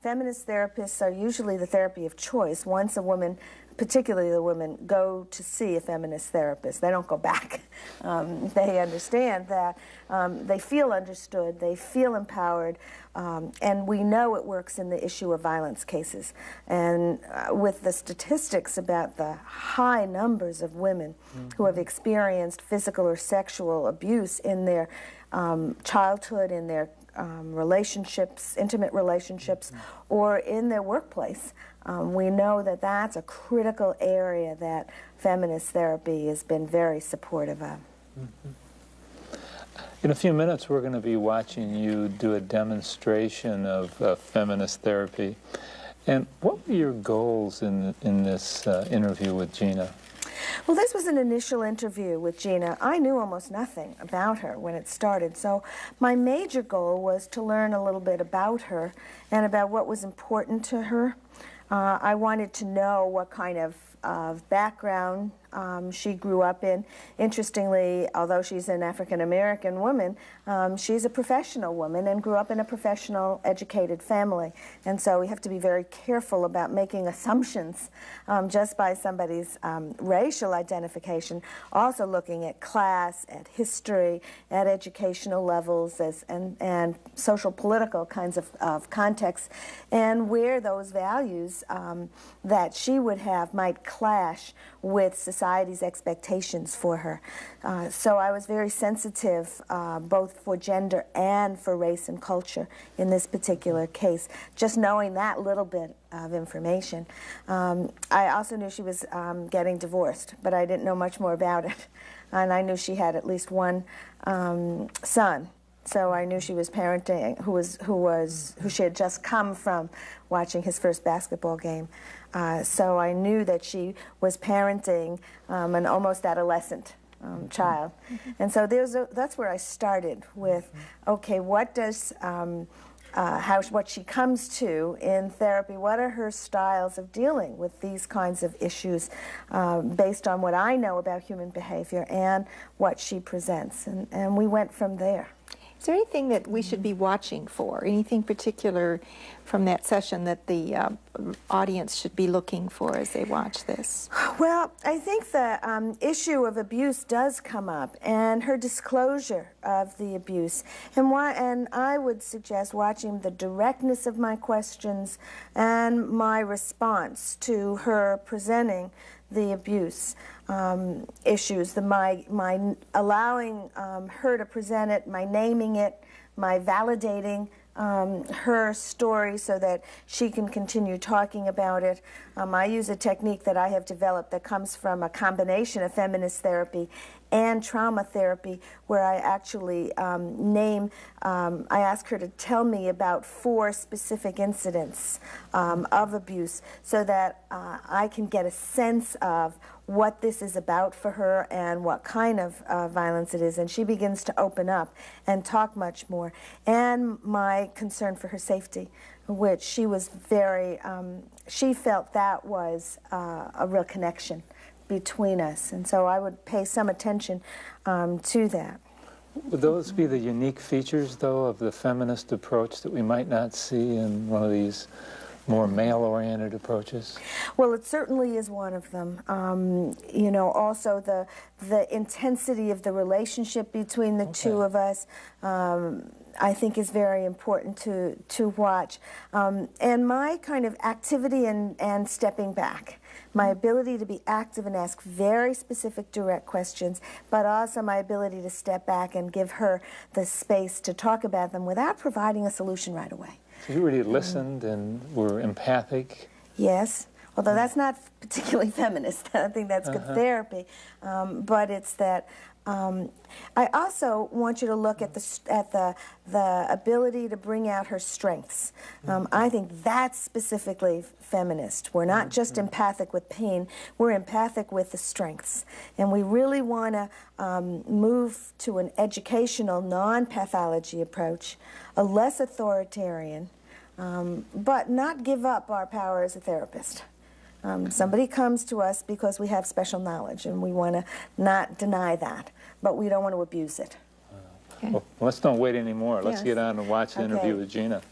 feminist therapists are usually the therapy of choice. Once a woman, particularly the women, go to see a feminist therapist, they don't go back. They understand that they feel understood, they feel empowered, and we know it works in the issue of violence cases. And with the statistics about the high numbers of women who have experienced physical or sexual abuse in their childhood, in their relationships, intimate relationships, or in their workplace, we know that that's a critical area that feminist therapy has been very supportive of. In a few minutes, we're going to be watching you do a demonstration of feminist therapy. And what were your goals in this interview with Gina? Well, this was an initial interview with Gina. I knew almost nothing about her when it started, so my major goal was to learn a little bit about her and about what was important to her. I wanted to know what kind of background she grew up in. Interestingly, although she's an African-American woman, she's a professional woman and grew up in a professional, educated family. And so we have to be very careful about making assumptions just by somebody's racial identification, also looking at class, at history, at educational levels, and social political kinds of contexts, and where those values that she would have might clash with society's expectations for her. So I was very sensitive both for gender and for race and culture in this particular case, just knowing that little bit of information. I also knew she was getting divorced, but I didn't know much more about it. And I knew she had at least one son. So I knew she was parenting, who she had just come from watching his first basketball game. So I knew that she was parenting an almost adolescent child. And so that's where I started with, okay, what does, what she comes to in therapy, what are her styles of dealing with these kinds of issues based on what I know about human behavior and what she presents. And we went from there. Is there anything that we should be watching for? Anything particular from that session that the audience should be looking for as they watch this? Well, I think the issue of abuse does come up, and her disclosure of the abuse. And I would suggest watching the directness of my questions and my response to her presenting the abuse issues, my allowing her to present it, my naming it, my validating her story so that she can continue talking about it. I use a technique that I have developed that comes from a combination of feminist therapy and trauma therapy, where I actually I ask her to tell me about 4 specific incidents of abuse so that I can get a sense of what this is about for her and what kind of violence it is. And she begins to open up and talk much more. And my concern for her safety, which she was very, she felt that was a real connection between us. And so I would pay some attention to that. Would those be the unique features, though, of the feminist approach that we might not see in one of these more male-oriented approaches? Well, it certainly is one of them. You know, also the intensity of the relationship between the two of us, I think is very important to watch. And my kind of activity and stepping back. My ability to be active and ask very specific, direct questions, but also my ability to step back and give her the space to talk about them without providing a solution right away. So you really listened and were empathic? Yes, although that's not particularly feminist. I think that's good therapy. But it's that I also want you to look at the ability to bring out her strengths. I think that's specifically feminist. We're not just empathic with pain, we're empathic with the strengths. And we really want to move to an educational, non-pathology approach, a less authoritarian, but not give up our power as a therapist. Somebody comes to us because we have special knowledge, and we want to not deny that, but we don't want to abuse it. Well, let's don't wait anymore. Let's get on and watch the interview with Gina.